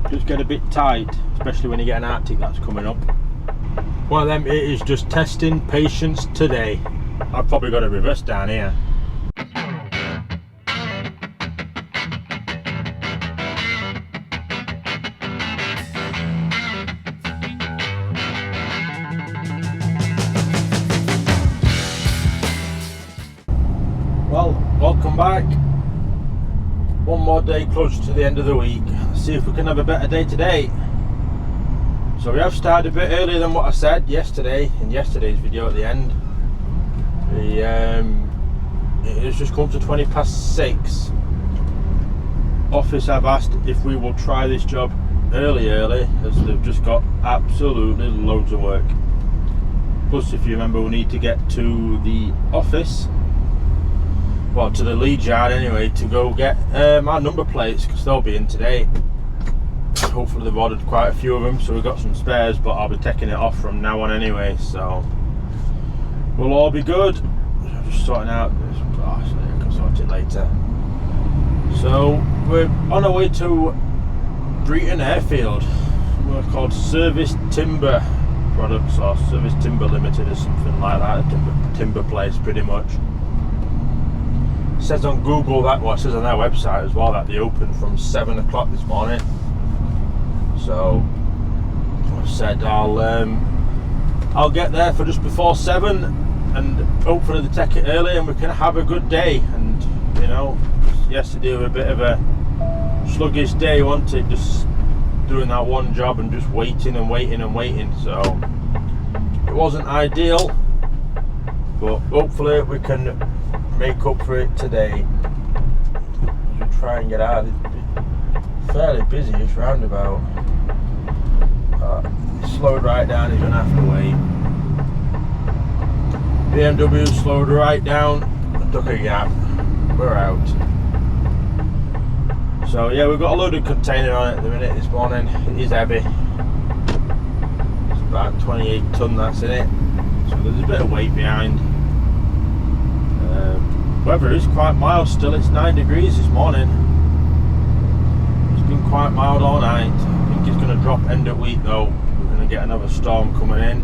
does get a bit tight, especially when you get an Arctic that's coming up. One of them, it is just testing patience today. I've probably got a reverse down here. Well, welcome back. One more day closer to the end of the week. Let's see if we can have a better day today. So we have started a bit earlier than what I said yesterday in yesterday's video at the end. It has just come to 6:20. Office have asked if we will try this job early as they've just got absolutely loads of work. Plus, if you remember, we need to get to the office, well, to the lead yard anyway, to go get our number plates, because they'll be in today. Hopefully they've ordered quite a few of them, so we've got some spares, but I'll be taking it off from now on anyway, so we'll all be good. I'm just sorting out this. Oh, so I can sort it later. So we're on our way to Breton Airfield. We're called Service Timber Products, or Service Timber Limited, or something like that. A timber place, pretty much. It says on Google that, well, it says on their website as well, that they opened from 7 o'clock this morning. So I said I'll get there for just before 7, and hopefully they take it early and we can have a good day. And you know, yesterday was a bit of a sluggish day, wasn't it? Just doing that one job and just waiting and waiting and waiting. So it wasn't ideal, but hopefully we can make up for it today. We'll try and get out. It's fairly busy, this roundabout. Slowed right down, he's gonna have to wait. BMW slowed right down, took a gap. We're out. So yeah, we've got a loaded container on it at the minute this morning. It is heavy. It's about 28 tonne that's in it. So there's a bit of weight behind. Weather is quite mild still. It's 9 degrees this morning. It's been quite mild all night. I think it's going to drop end of week though. We're going to get another storm coming in,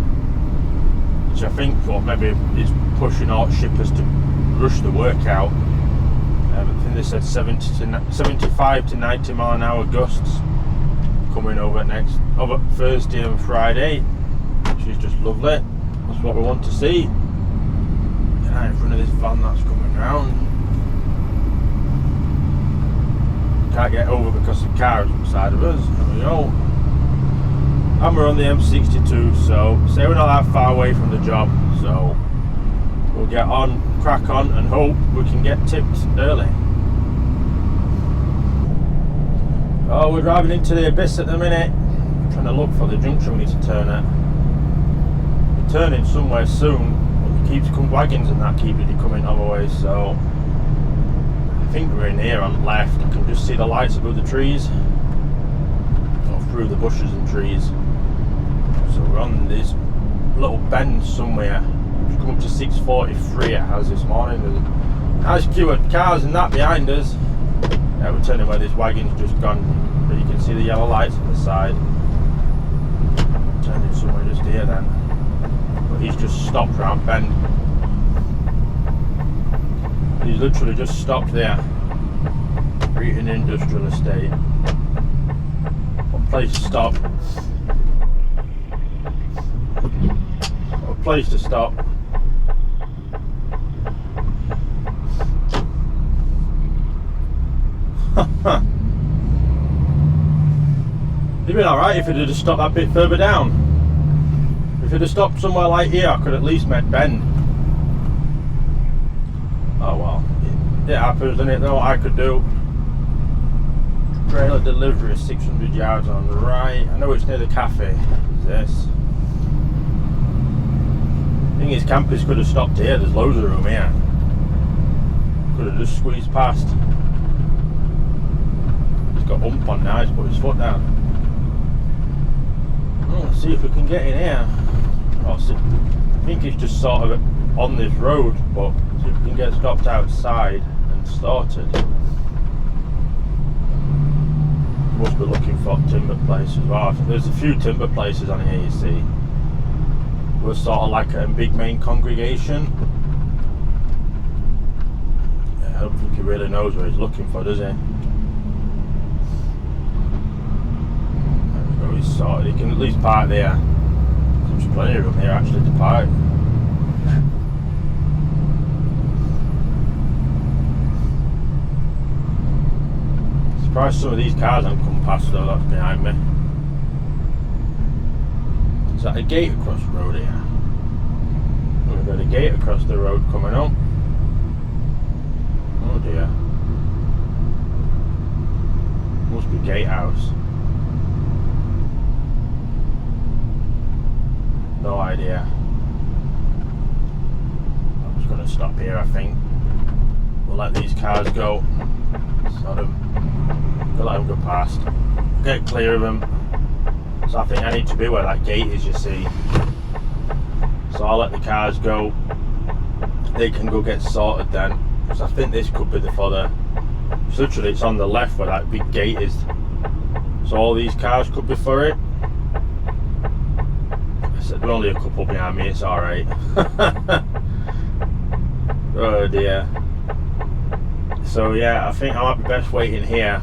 which I think maybe is pushing out shippers to rush the work out. I think they said 75 to 90 mile an hour gusts coming over Thursday and Friday, which is just lovely. That's what we want to see. Get out in front of this van that's coming round. Can't get over because the car is beside of us. There we go. And we're on the M62, so say we're not that far away from the job, so we'll get on, crack on, and hope we can get tipped early. Oh, we're driving into the abyss at the minute. Trying to look for the junction we need to turn at. We're turning somewhere soon, but it keeps wagons and that keep coming other ways, so I think we're in here on the left. I can just see the lights above the trees, or through the bushes and trees. So we're on this little bend somewhere. We've come up to 6:43 it has this morning. There's a nice queue of cars and that behind us. Yeah, we're turning where this wagon's just gone, but you can see the yellow lights on the side. Turning somewhere just here then. But he's just stopped round bend. He's literally just stopped there. Breton Industrial Estate. What place to stop? What place to stop? It'd been alright if it had just stopped that bit further down. If it had stopped somewhere like here, I could at least make bend. Oh well, it happens, isn't it? That's what I could do. Trailer delivery 600 yards on the right. I know it's near the cafe. What's this? I think his campers could have stopped here. There's loads of room here. Could have just squeezed past. He's got ump on now. He's put his foot down. Let's see if we can get in here. I think it's just sort of on this road, but see if we can get stopped outside and started. Must be looking for timber places. Well, there's a few timber places on here, you see. We're sort of like a big main congregation. I don't think he really knows where he's looking for, does he? There we go, he's sorted. He can at least park there. There's plenty of room here actually to park. Surprised some of these cars haven't come past though, that's behind me. Is that a gate across the road here? We've got a gate across the road coming up. Oh dear. Must be gatehouse. No idea. I'm just going to stop here, I think. We'll let these cars go. Sort of. We'll let them go past. Get clear of them. So I think I need to be where that gate is, you see. So I'll let the cars go. They can go get sorted then. Because I think this could be the further. Literally, it's on the left where that big gate is. So all these cars could be for it. I said there are only a couple behind me, it's alright. Oh dear. So yeah, I think I might be best waiting here.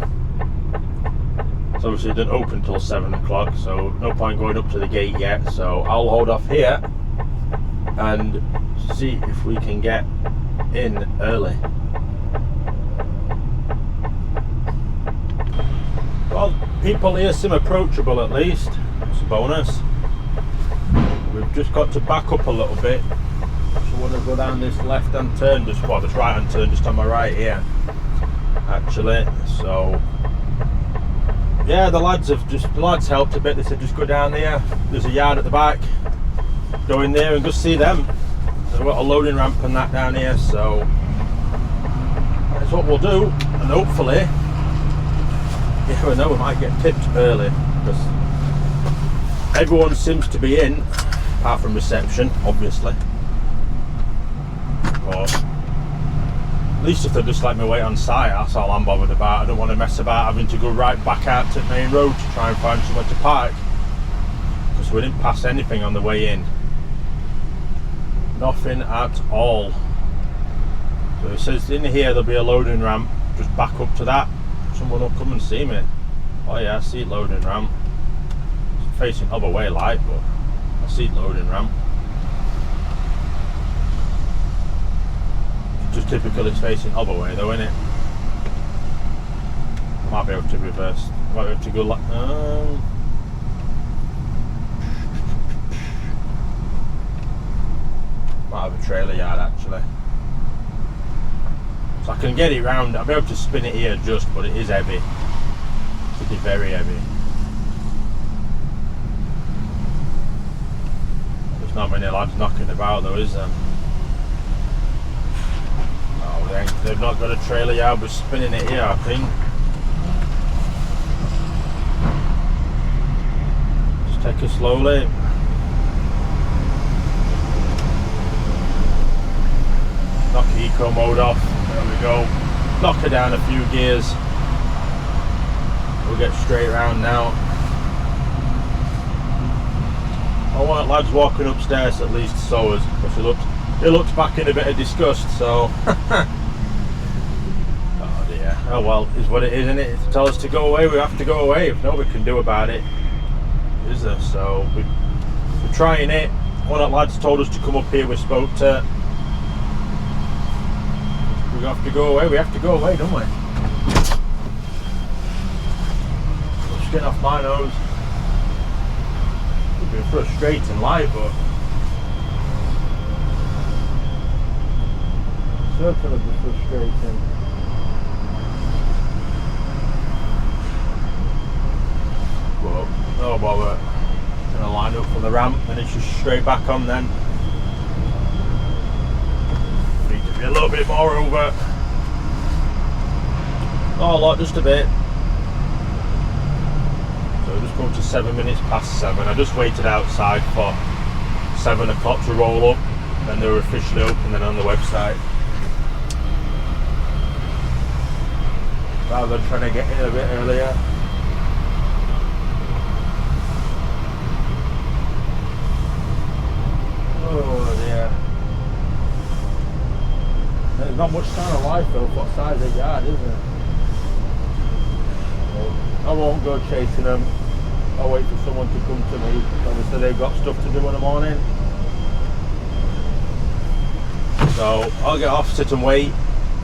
So obviously it didn't open till 7 o'clock, so no point going up to the gate yet. So I'll hold off here and see if we can get in early. Well, people here seem approachable at least. It's a bonus. We've just got to back up a little bit. So I want to go down this left hand turn, this right hand turn just on my right here. Actually, so yeah, the lads helped a bit. They said just go down there. There's a yard at the back. Go in there and just see them. They've got a loading ramp and that down here, so that's what we'll do. And hopefully, you never know, we might get tipped early because everyone seems to be in, apart from reception, obviously. But at least if they just let me wait on site, that's all I'm bothered about. I don't want to mess about having to go right back out to the main road to try and find somewhere to park, because we didn't pass anything on the way in. Nothing at all. So it says in here there'll be a loading ramp. Just back up to that. Someone will come and see me. Oh yeah, I see loading ramp. It's facing other way like, but I see loading ramp. Just typical, it's facing other way though, isn't it? Might be able to reverse. Might be able to go like might have a trailer yard actually. So I can get it round. I'll be able to spin it here just, but it is heavy. It is very heavy. There's not many lads knocking about though, is there? They've not got a trailer yard, but spinning it here, I think. Just take it slowly. Knock the eco mode off. There we go. Knock her down a few gears. We'll get straight around now. I want lads walking upstairs at least so as because he looks back in a bit of disgust, so oh dear. Oh well, is what it is, isn't it? If they tell us to go away, we have to go away. If nobody can do about it, is there? So we're trying it. One of the lads told us to come up here, we spoke to. We have to go away, don't we? Just getting off my nose. It's been frustrating life, but certainly frustrating. But no bother. Gonna line up for the ramp and it's just straight back on then. Need to be a little bit more over. Not a lot, just a bit. So we're just going to 7 minutes past 7. I just waited outside for 7 o'clock to roll up, then they were officially open then on the website. Rather than trying to get in a bit earlier. not much sign of life though, what size of yard, isn't it? I won't go chasing them. I'll wait for someone to come to me. Obviously they've got stuff to do in the morning. So I'll get off, sit and wait,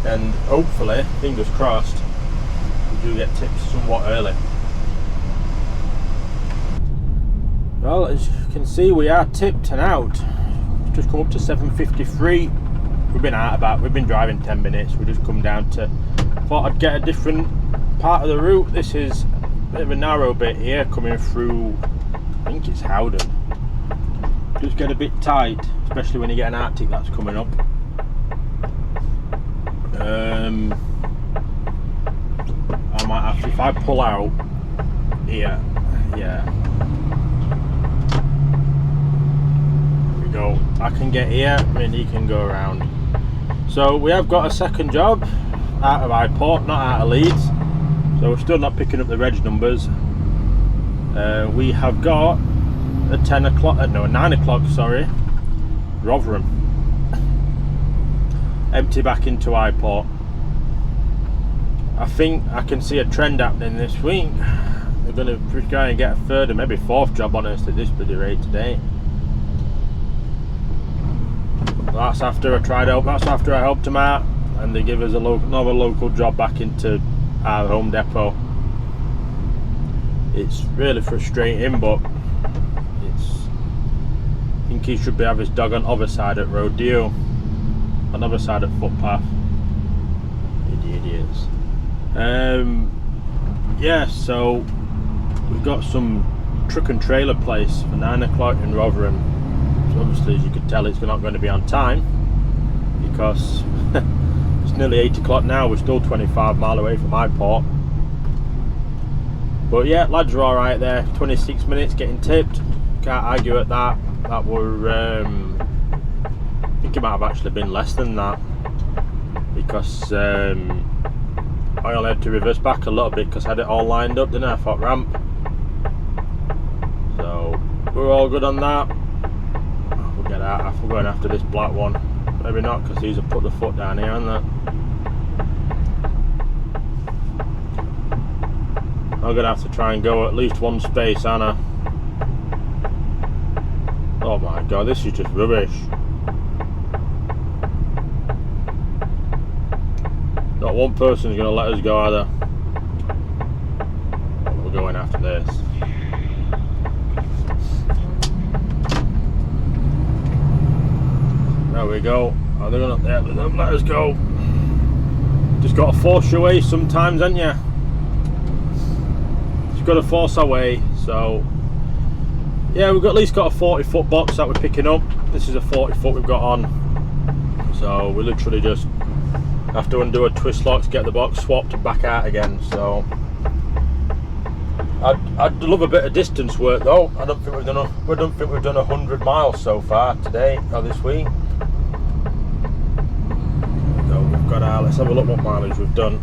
and hopefully, fingers crossed, we do get tipped somewhat early. Well, as you can see, we are tipped and out. Just come up to 7:53. We've been driving 10 minutes. We just come down to, thought I'd get a different part of the route. This is a bit of a narrow bit here coming through, I think it's Howden. Just get a bit tight, especially when you get an Arctic that's coming up. I might have to, if I pull out here, yeah. There we go. I can get here, and then he can go around. So we have got a second job out of Highport, not out of Leeds. So we're still not picking up the reg numbers. We have got a 9 o'clock, sorry, Rotherham. Empty back into Highport. I think I can see a trend happening this week. They're going to try and get a third and maybe fourth job on us at this bloody rate today. That's after I helped them out, and they give us another local job back into our home depot. It's really frustrating, but I think he should have his dog on the other side at road deal, on the other side of footpath. Idiots. Yeah, so we've got some truck and trailer place for 9 o'clock in Rotherham. So obviously, as you can tell, it's not going to be on time because it's nearly 8 o'clock now. We're still 25 mile away from Highport. But yeah, lads are alright there. 26 minutes getting tipped. Can't argue at that. That were, I think it might have actually been less than that because I only had to reverse back a little bit because I had it all lined up, didn't I? I thought ramp. So we're all good on that. We'll get out after going after this black one. Maybe not because he's put the foot down here, hasn't it? I'm gonna have to try and go at least one space, aren't I? Oh my god, this is just rubbish. Not one person's gonna let us go either. We're going after this. There we go. Oh, they're gonna let us go. Just gotta force your way sometimes, haven't you? Just gotta force our way. So yeah, we've at least got a 40-foot box that we're picking up. This is a 40-foot we've got on. So we literally just have to undo a twist locks, get the box swapped and back out again. So I'd love a bit of distance work though. I don't think we've done 100 miles so far today or this week. So we've got our, let's have a look what mileage we've done.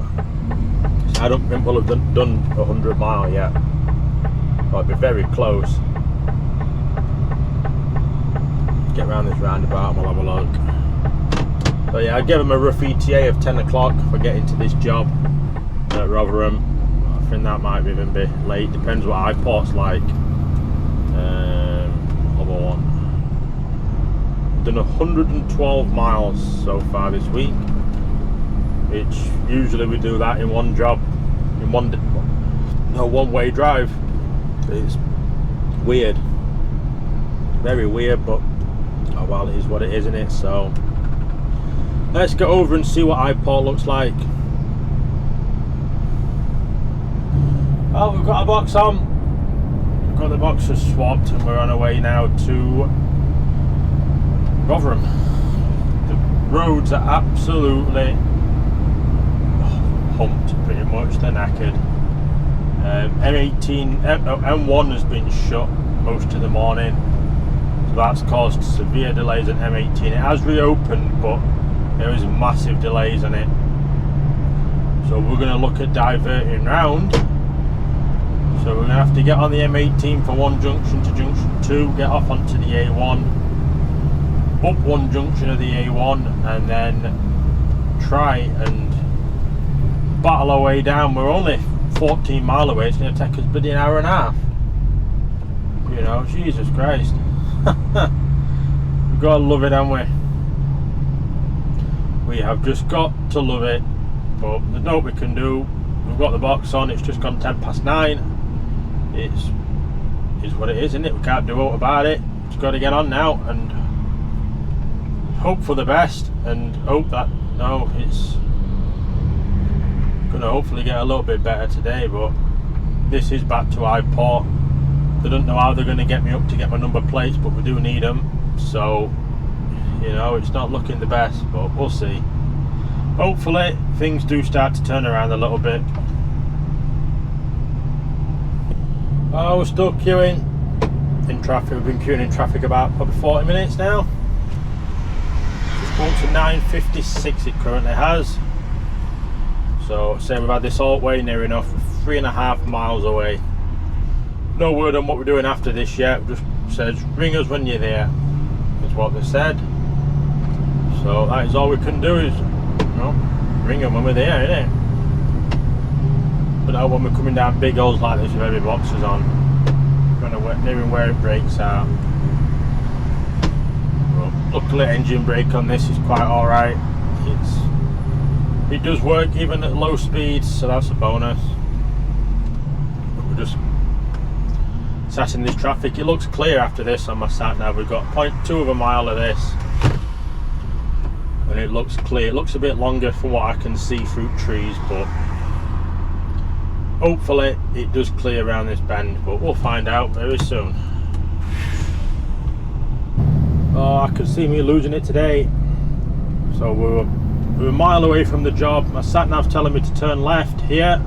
I don't think we'll have done 100 mile yet. Might be very close. Get around this roundabout and we'll have a look. So yeah, I'd give them a rough ETA of 10 o'clock for getting to this job at Rotherham. I think that might even be late, depends what Highport's like. Other one. Done 112 miles so far this week, which usually we do that in one job, in one way drive. It's weird, very weird, but oh well, it is what it is, isn't it? So let's get over and see what Highport looks like. Well, we've got our box on. We've got the boxes swapped and we're on our way now to Rotherham. The roads are absolutely humped pretty much, they're knackered. M1 has been shut most of the morning. So that's caused severe delays on M18. It has reopened, but there is massive delays on it. So we're going to look at diverting round. So we're going to have to get on the M18 from one junction to junction 2, get off onto the A1, up one junction of the A1, and then try and battle our way down. We're only 14 mile away. It's going to take us bloody an hour and a half. You know, Jesus Christ. We've got to love it, haven't we? We have just got to love it. But there's no what we can do. We've got the box on. It's just gone 9:10. It's what it is, isn't it? We can't do out about it. It's got to get on now and hope for the best, and hope that it's gonna hopefully get a little bit better today. But this is back to high port. They don't know how they're going to get me up to get my number plates, but we do need them. So, you know, it's not looking the best, but we'll see. Hopefully things do start to turn around a little bit. Oh, we're still queuing in traffic. We've been queuing in traffic about probably 40 minutes now. Just going to 9:56 it currently has. So say we've had this all way near enough. We're 3.5 miles away. No word on what we're doing after this yet. It just says ring us when you're there, is what they said. So that is all we can do, is, you know, ring them when we're there, innit? But now when we're coming down big holes like this with heavy boxes on, we're going to near where it breaks out. Well, luckily engine brake on this is quite alright. It does work even at low speeds, so that's a bonus. But we're just sat in this traffic. It looks clear after this on my sat nav. We've got 0.2 of a mile of this, and it looks clear. It looks a bit longer from what I can see through trees, but hopefully it does clear around this bend, but we'll find out very soon. Oh, I could see me losing it today. So we're a mile away from the job. My sat nav's telling me to turn left here.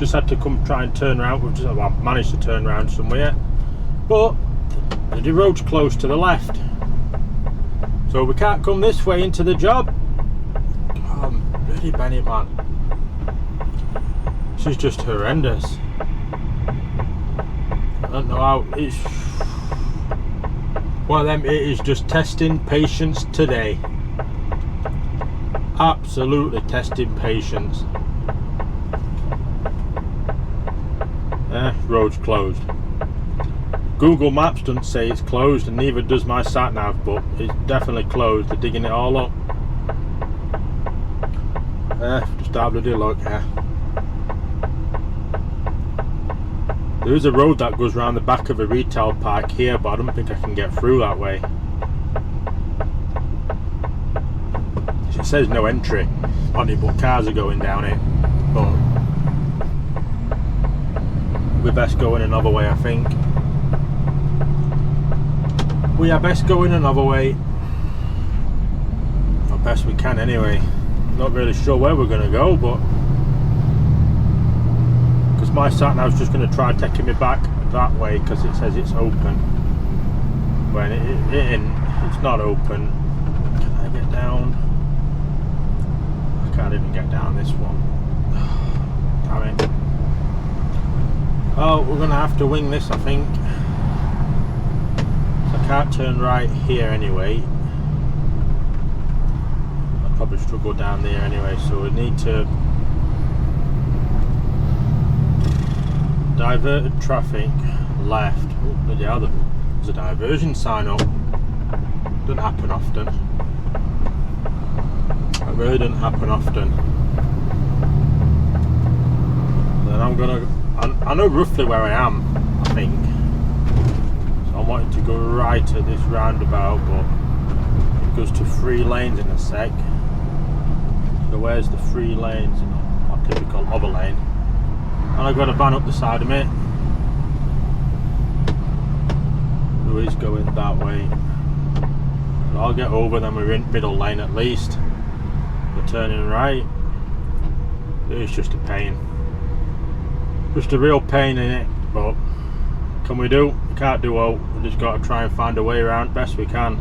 Just had to come try and turn around. We've just managed to turn around somewhere, but the road's close to the left, so we can't come this way into the job. Oh, bloody Bennett, man, this is just horrendous. I don't know how. It's one of them. It is just testing patience today. Absolutely testing patience. Road's closed. Google Maps doesn't say it's closed, and neither does my sat nav, but it's definitely closed. They're digging it all up. Just our bloody luck. There is a road that goes around the back of a retail park here, but I don't think I can get through that way. It says no entry on it, but cars are going down it. But we're best going another way, I think. We are best going another way. Or best we can anyway. Not really sure where we're going to go, but because my sat nav's just going to try taking me back that way because it says it's open. When it's not open. Can I get down? I can't even get down this one. Damn it. Oh, we're going to have to wing this, I think. So I can't turn right here anyway. I'll probably struggle down there anyway, so we need to diverted traffic left. Oh, bloody hell, there's a diversion sign up. Doesn't happen often. It really doesn't happen often. Then I'm going to... I know roughly where I am, I think. So I'm wanting to go right at this roundabout, but it goes to 3 lanes in a sec. So where's the 3 lanes? My typical other lane. And I've got a van up the side of me who is going that way. So I'll get over, then we're in middle lane at least. We're turning right. It's just a pain. Just a real pain in it, but can we do? We can't do all. We just got to try and find a way around best we can.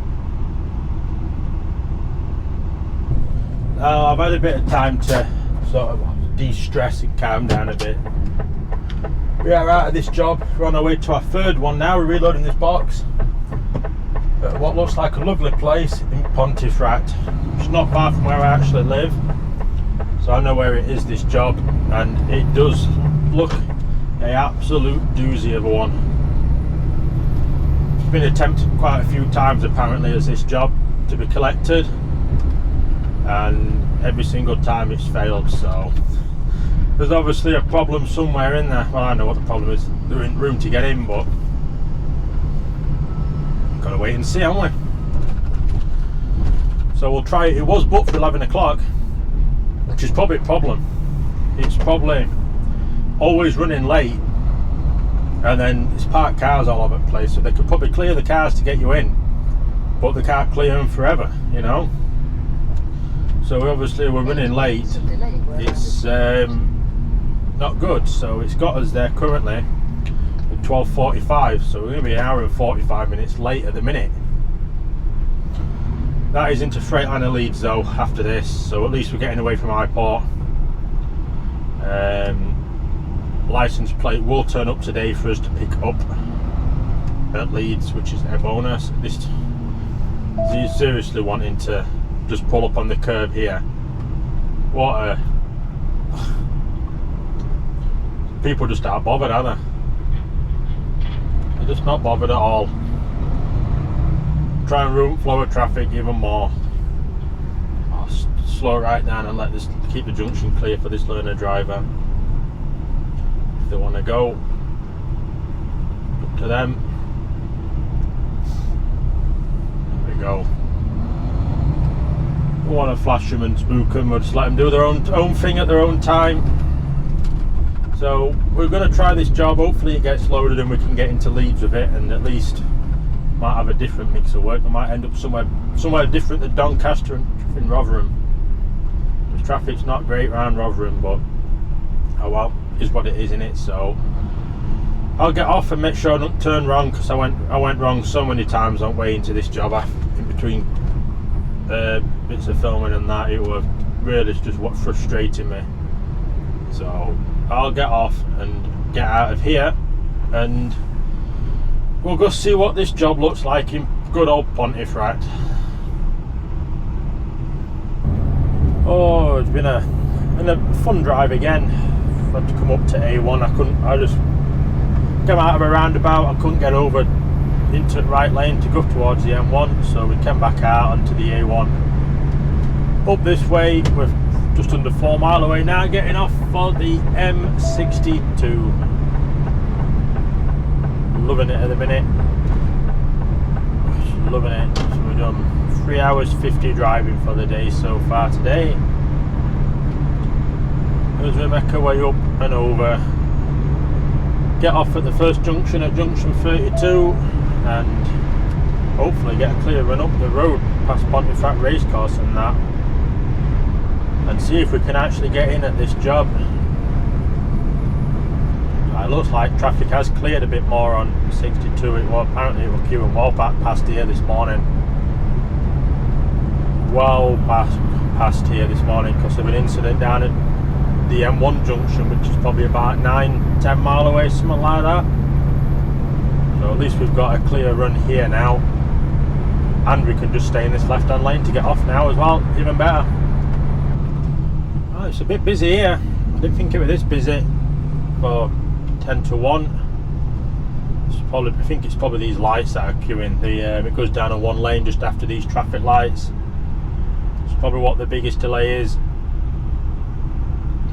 Now I've had a bit of time to sort of de-stress and calm down a bit. We are out of this job. We're on our way to our 3rd one now. We're reloading this box at what looks like a lovely place in Pontefract. It's not far from where I actually live. So I know where it is, this job, and it does look an absolute doozy of a one. It's been attempted quite a few times apparently as this job to be collected, and every single time it's failed. So there's obviously a problem somewhere in there. Well, I know what the problem is. There isn't room to get in, but gotta wait and see, haven't we? So we'll try it. It was booked for 11 o'clock, which is probably a problem. It's probably always running late, and then it's parked cars all over the place, so they could probably clear the cars to get you in, but they can't clear them forever, you know. So obviously we're running late. It's not good. So it's got us there currently at 12:45, so we're going to be an hour and 45 minutes late at the minute. That is into Freightliner Leeds though after this, so at least we're getting away from Highport. License plate will turn up today for us to pick up at Leeds, which is a bonus. This is seriously wanting to just pull up on the curb here. What a... People just aren't bothered, are they? They're just not bothered at all. Try and route flow of traffic even more. I'll slow right down and let this, keep the junction clear for this learner driver. If they want to go, up to them. There we go. We want to flash them and spook them, we'll just let them do their own thing at their own time. So we're going to try this job. Hopefully it gets loaded and we can get into Leeds with it, and at least might have a different mix of work. We might end up somewhere different than Doncaster and Rotherham. The traffic's not great around Rotherham, but oh well, is what it is, innit? So I'll get off and make sure I don't turn wrong, because I went wrong so many times on way into this job. In between bits of filming and that, it was really just what frustrating me. So I'll get off and get out of here, and we'll go see what this job looks like in good old Pontefract. Oh, it's been a fun drive again. I had to come up to A1. I just came out of a roundabout. I couldn't get over into the right lane to go towards the M1, so we came back out onto the A1. Up this way, we're just under 4 mile away now, getting off for the M62. Loving it at the minute. Just loving it. So we've done 3 hours 50 driving for the day so far today. As we make our way up and over, get off at the first junction at junction 32, and hopefully get a clear run up the road past Pontefract Racecourse and that, and see if we can actually get in at this job. It looks like traffic has cleared a bit more on 62. Apparently it was queuing well back past here this morning. Well past here this morning, because of an incident down at the M1 junction, which is probably about 9-10 mile away, something like that. So at least we've got a clear run here now, and we can just stay in this left hand lane to get off now as well, even better. Oh, it's a bit busy here. I didn't think it was this busy for 10 to 1. I think it's probably these lights that are queuing. It goes down on one lane just after these traffic lights. It's probably what the biggest delay is.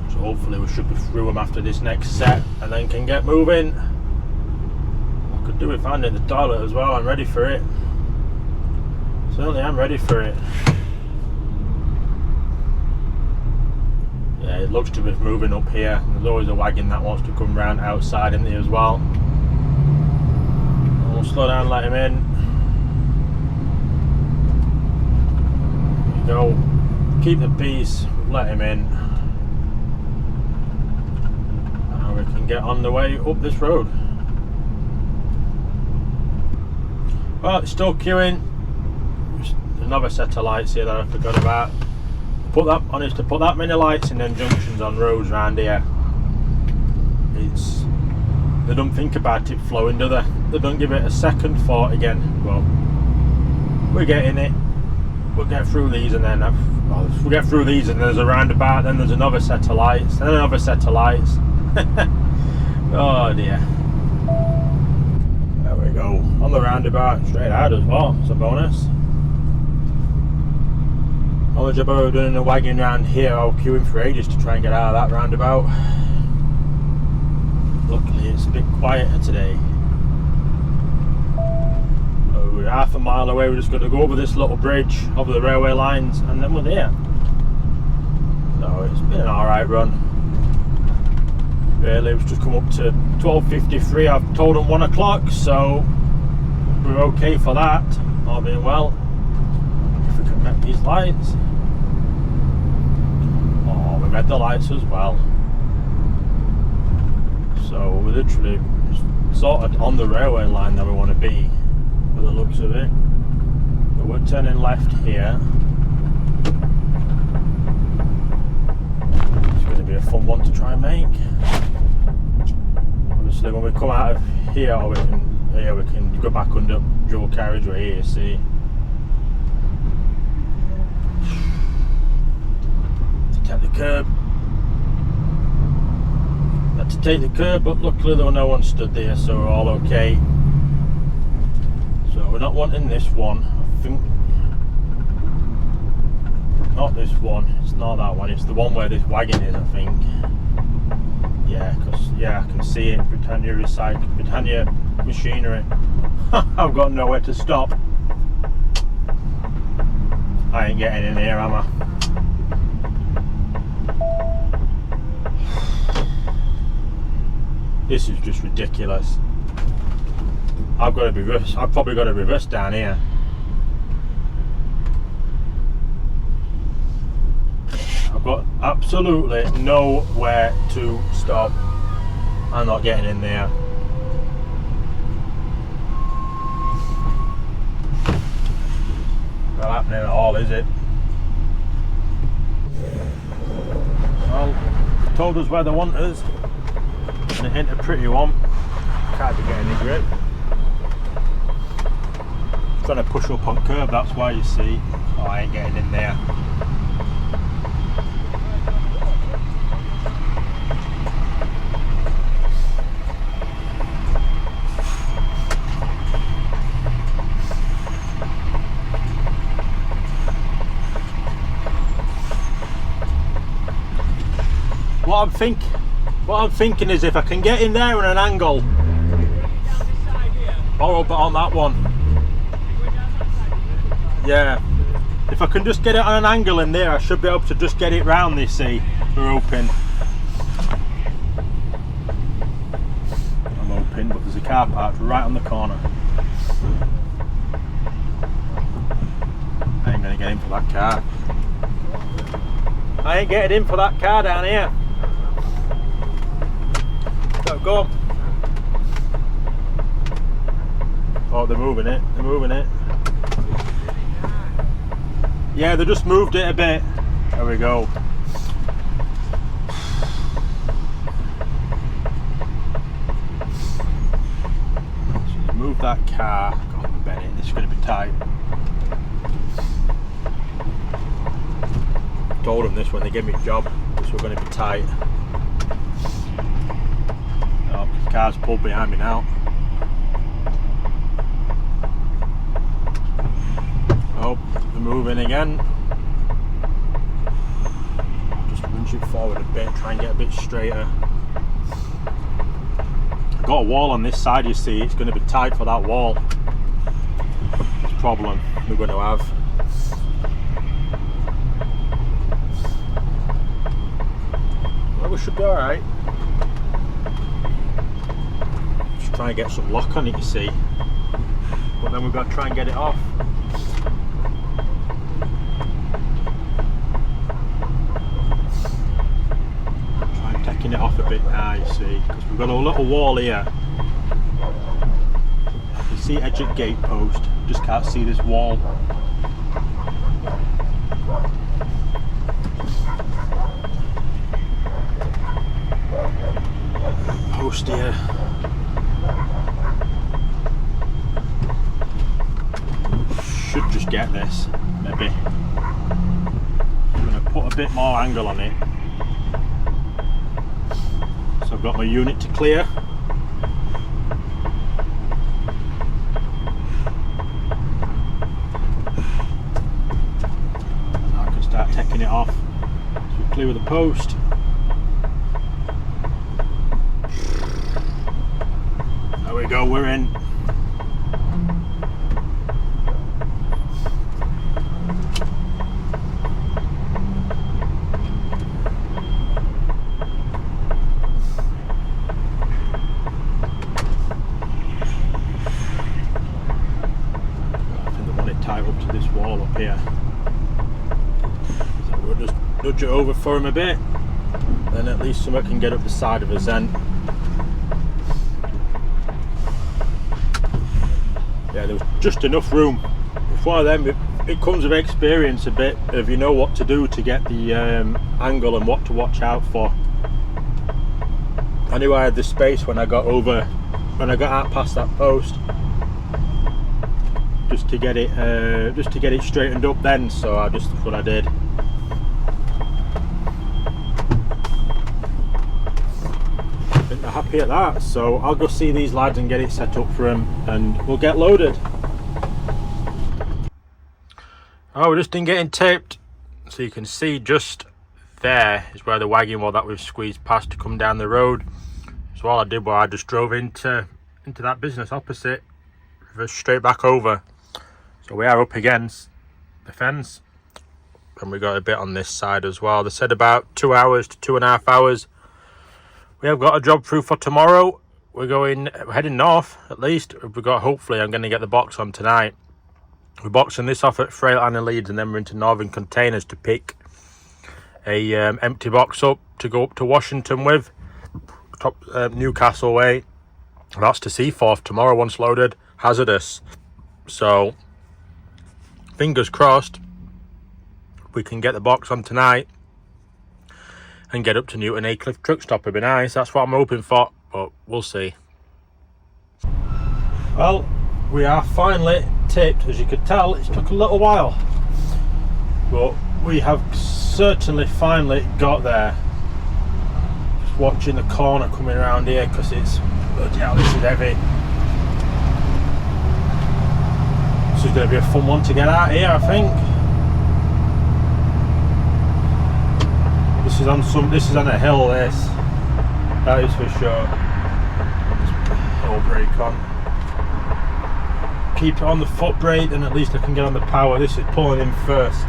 So hopefully we should be through them after this next set, and then can get moving. I could do with finding the toilet as well. I'm ready for it. Certainly I'm ready for it. Yeah, it looks to be moving up here. There's always a wagon that wants to come round outside in there as well. We'll slow down, let him in. There you go. Keep the peace. Let him in. Now we can get on the way up this road. Well, it's still queuing. Just another set of lights here that I forgot about. Put that many lights in them junctions on roads around here, they don't think about it flowing, do they? They don't give it a second thought again. Well, we're getting it. we'll get through these, and then if we get through these and there's a roundabout, then there's another set of lights, then another set of lights. Oh dear. There we go. On the roundabout, straight out as well. It's a bonus. Only job I've ever done in a wagon round here, I was queuing for ages to try and get out of that roundabout. Luckily it's a bit quieter today. We're half a mile away, we're just going to go over this little bridge, over the railway lines, and then we're there. So it's been an alright run. Really, we've just come up to 12:53, I've told them 1 o'clock, so we're okay for that, all being well. If we can get these lights. Oh, we read the lights as well. So we're literally sort of on the railway line that we want to be, by the looks of it. So we're turning left here. It's going to be a fun one to try and make. Obviously, when we come out of here, we can go back under dual carriageway here. You see. Take the curb. Had to take the curb, but luckily there was no one stood there, so we're all okay. So we're not wanting this one. I think not this one. It's not that one. It's the one where this wagon is, I think. Yeah, because I can see it. Britannia Recycle, Britannia Machinery. I've got nowhere to stop. I ain't getting in here, am I? This is just ridiculous. I've got to be reverse. I've probably got to reverse down here. I've got absolutely nowhere to stop. I'm not getting in there. Not happening at all, is it? Well, they told us where they want us, and it ain't a pretty one. Can't be getting into it. Trying to push up on curb, that's why, you see. Oh, I ain't getting in there. What I'm thinking is if I can get in there at an angle, or up on that one. Yeah, if I can just get it on an angle in there, I should be able to just get it round, you see. We're hoping. I'm hoping, but there's a car parked right on the corner. I ain't gonna get in for that car. I ain't getting in for that car down here. So go. Oh, they're moving it. They're moving it. Yeah, they just moved it a bit. There we go. So move that car. Go on, Bennett. This is going to be tight. I told them this when they gave me a job. This was going to be tight. Oh, the car's pulled behind me now. Oh, they're moving again. Just winch it forward a bit, try and get a bit straighter. I've got a wall on this side, you see. It's going to be tight for that wall. It's a problem we're going to have. Well, we should be alright. Just try and get some lock on it, you see. But then we've got to try and get it off. It off a bit now, you see, because we've got a little wall here. I can see edge at gate post, just can't see this wall. Post here. Should just get this. maybe. I'm going to put a bit more angle on it. So I've got my unit to clear. Now I can start taking it off. So we clear with the post. There we go, we're in. Up to this wall up here, so we'll just nudge it over for him a bit, then at least someone can get up the side of us then. Yeah, there was just enough room. It's one of them, it comes with experience a bit of, you know what to do to get the angle and what to watch out for. I knew I had the space when I got out past that post, just to get it straightened up then, so that's what I did. I think they're happy at that, so I'll go see these lads and get it set up for them and we'll get loaded. Oh, we're just in getting taped, so you can see just there is where the wagon wheel that we've squeezed past to come down the road. So all I did was I just drove into that business opposite, reversed straight back over. So we are up against the fence, and we got a bit on this side as well. They said about 2 hours to 2.5 hours. We have got a job through for tomorrow. We're heading north at least. Hopefully I'm going to get the box on tonight. We're boxing this off at Freightliner and Leeds, and then we're into Northern Containers to pick a empty box up to go up to Washington with, Newcastle way. That's to Seaforth tomorrow once loaded. Hazardous. So fingers crossed we can get the box on tonight and get up to Newton Aycliffe truck stop. It'd be nice. That's what I'm hoping for, but we'll see. Well, we are finally taped. As you could tell, it's took a little while, but we have certainly finally got there. Just watching the corner coming around here, because it's, bloody hell, this is heavy. This is going to be a fun one to get out here, I think. This is on a hill, this. That is for sure. Hill brake on. Keep it on the foot brake, then at least I can get on the power. This is pulling in first.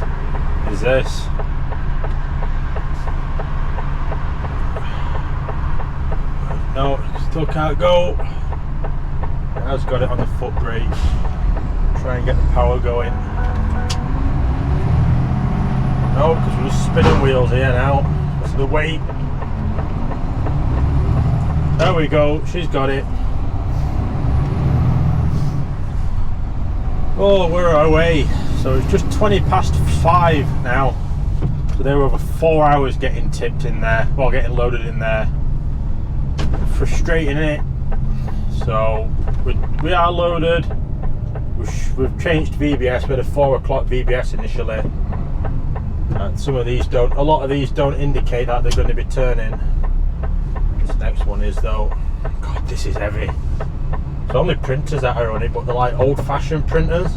Is this? No, still can't go. It has got it on the foot brake. Try and get the power going. No, because we're just spinning wheels here now. That's the weight. There we go, she's got it. Oh, we're away. So it's just 20 past 5 now. So they were over 4 hours getting tipped in there, well, getting loaded in there. Frustrating it. So we are loaded. We've changed VBS. We had a 4 o'clock VBS initially. Some of these don't, a lot of these don't indicate that they're going to be turning. This next one is though. God, this is heavy. It's only printers that are on it, but they're like old-fashioned printers.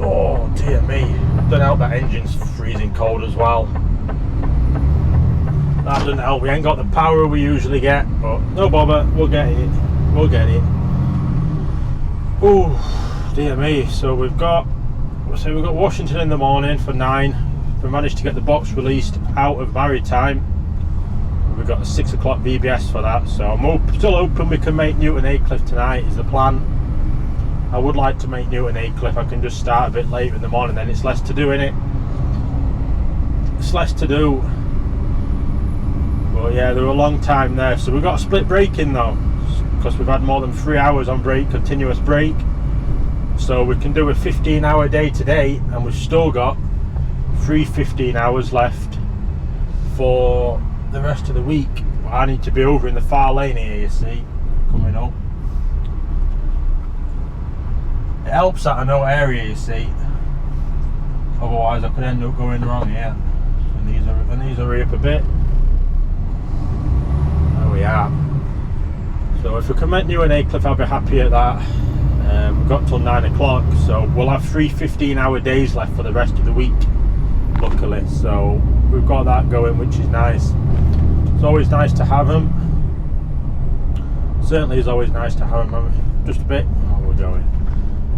Oh dear me. Don't help that engine's freezing cold as well. That doesn't help. We ain't got the power we usually get, but no bother, we'll get it. We'll get it. Oh dear me. So we've got Washington in the morning for 9. We managed to get the box released out of maritime. We've got a 6 o'clock VBS for that, so I'm still hoping we can make Newton Aycliffe tonight is the plan. I would like to make Newton Aycliffe. I can just start a bit later in the morning, then it's less to do in it. It's less to do. But yeah, there were a long time there. So we've got a split braking though, because we've had more than 3 hours on brake, continuous brake. So we can do a 15-hour day today, and we've still got 15 hours left for the rest of the week. I need to be over in the far lane here, you see, coming up. It helps that I know area, you see. Otherwise I could end up going wrong here. And these are up a bit. There we are. So if we can make New and Aycliffe, I'll be happy at that. We've got till 9 o'clock, so we'll have 3 15-hour days left for the rest of the week, luckily. So we've got that going, which is nice. It's always nice to have them. Certainly is always nice to have them. Just a bit. Oh, we're going.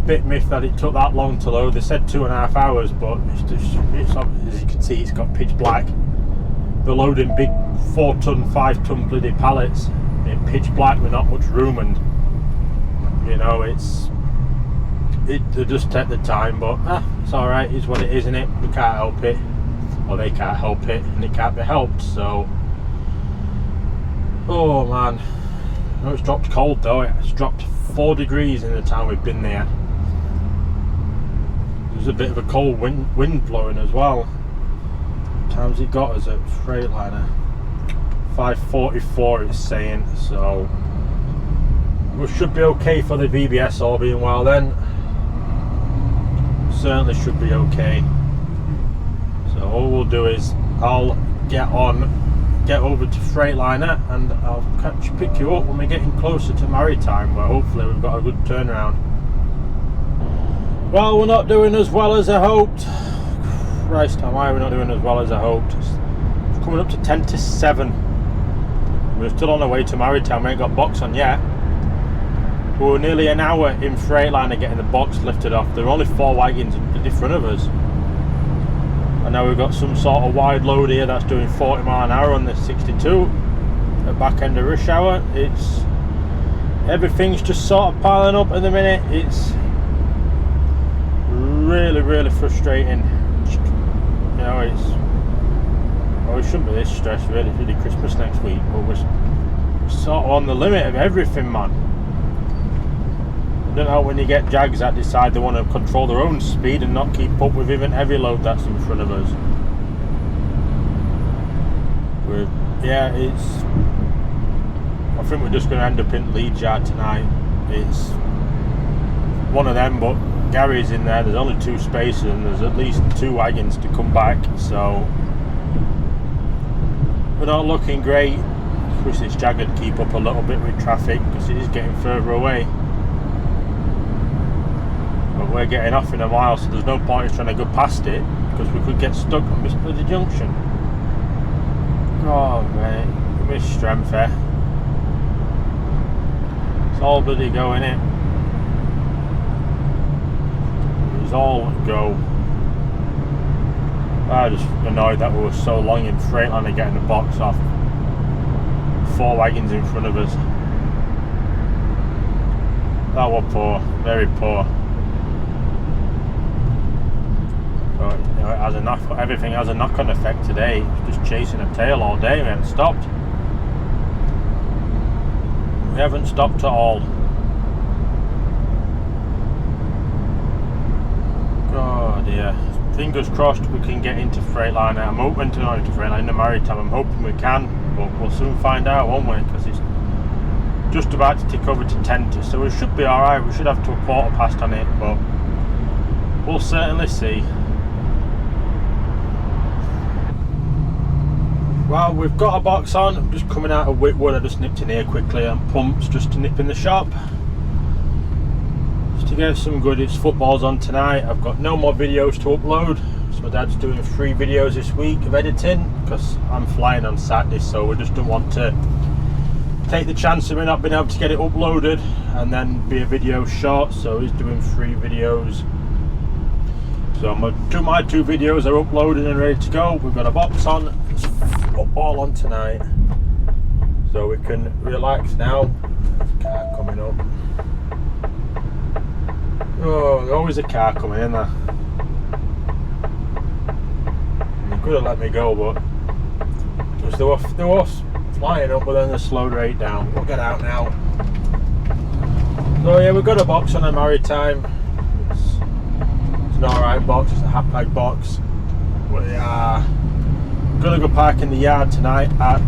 Bit miffed that it took that long to load. They said 2.5 hours, but it's as you can see, it's got pitch black. They're loading big 4-ton, 5-ton bloody pallets in pitch black with not much room, and you know they just take the time. But it's all right. It's what it is, isn't it? We can't help it, or they can't help it, and it can't be helped. So, oh man, I know it's dropped cold though. It's dropped 4 degrees in the time we've been there. There's a bit of a cold wind blowing as well. What time's it got us at Freightliner? 5:44 it's saying, so we should be okay for the VBS, all being well then. Certainly should be okay. So all we'll do is I'll get over to Freightliner, and I'll pick you up when we're getting closer to Maritime, where hopefully we've got a good turnaround. Well, we're not doing as well as I hoped. Christ, why are we not doing as well as I hoped? It's coming up to 10 to 7. We're still on the way to Maritime. We ain't got box on yet. We were nearly an hour in Freightliner getting the box lifted off. There were only 4 wagons in front of us. And now we've got some sort of wide load here that's doing 40 mile an hour on the 62 at back end of rush hour. Everything's just sort of piling up at the minute. It's really frustrating. You know, it shouldn't be this stress really. It's really Christmas next week, but we're sort of on the limit of everything, man. I don't know when you get Jags that decide they want to control their own speed and not keep up with even heavy load that's in front of us. I think we're just going to end up in Leeds Yard tonight. It's one of them, but Gary's in there. There's only 2 spaces and there's at least 2 wagons to come back, so we're not looking great. I wish this Jag would keep up a little bit with traffic, because it is getting further away. But we're getting off in a mile, so there's no point in trying to go past it, because we could get stuck on this bloody junction. Oh mate, we miss strength here. It's all bloody go, innit? It's all go. I was just annoyed that we were so long in Freightliner getting the box off. 4 wagons in front of us. That was poor, very poor. But you know, it has everything has a knock-on effect today. It's just chasing a tail all day. We haven't stopped. We haven't stopped at all. Oh dear. Fingers crossed we can get into Freightliner. I'm hoping to not into Freightliner, into Maritime. I'm hoping we can, but we'll soon find out, won't we? Because it's just about to tick over to 10 to, so we should be alright. We should have to a quarter past on it, but we'll certainly see. Well, we've got a box on. I'm just coming out of Whitwood. I just nipped in here quickly and pumps just to nip in the shop. To get some good. It's football's on tonight. I've got no more videos to upload, so my dad's doing 3 videos this week of editing, because I'm flying on Saturday, so we just don't want to take the chance of me not being able to get it uploaded and then be a video short. So he's doing 3 videos, so my 2 videos are uploaded and ready to go. We've got a box on, it's football on tonight, so we can relax now. There's a car coming up. Oh, there's always a car coming in there. They could have let me go, but they were flying up, but then they slowed right down. We'll get out now. So yeah, we've got a box on a Maritime. It's an alright box, it's a half-bag box. We are going to go park in the yard tonight at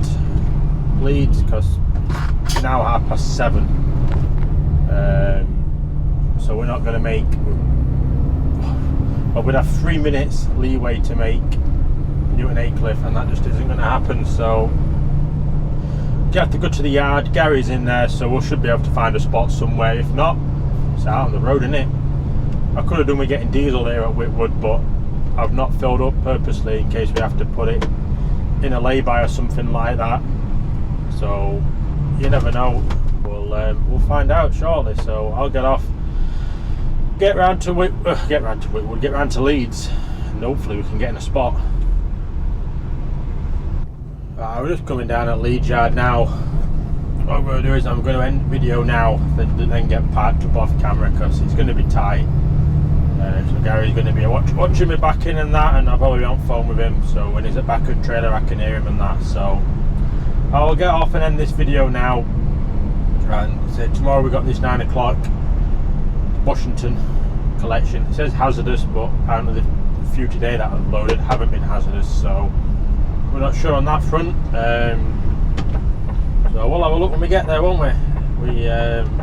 Leeds, because it's now 7:30. So we're not not going to make, well, we'd have 3 minutes leeway to make Newton Aycliffe, and that just isn't going to happen. So you have to go to the yard. Gary's in there, so we should be able to find a spot somewhere. If not, it's out on the road, isn't it? I could have done with getting diesel here at Whitwood, but I've not filled up purposely in case we have to put it in a lay-by or something like that. So you never know. We'll find out shortly. So I'll get off, get round to Whitwood, get round to Leeds, and hopefully we can get in a spot. We're just coming down at Leeds Yard now. What I'm going to do is I'm going to end the video now, then get parked up off camera because it's going to be tight. So Gary's going to be watching me back in and that, and I'll probably be on phone with him, so when he's at back of the trailer I can hear him and that. So I'll get off and end this video now, and say tomorrow we've got this 9 o'clock Washington collection. It says hazardous, but apparently the few today that I've loaded haven't been hazardous, so we're not sure on that front. So we'll have a look when we get there, won't we? We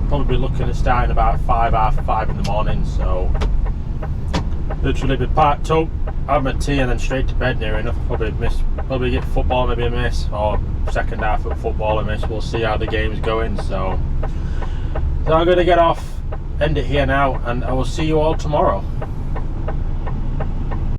probably be looking at starting about 5:30 in the morning, so literally be parked up, have my tea and then straight to bed near enough. Probably get football maybe a miss, or second half of football a miss. We'll see how the game's going. So I'm going to get off, end it here now, and I will see you all tomorrow.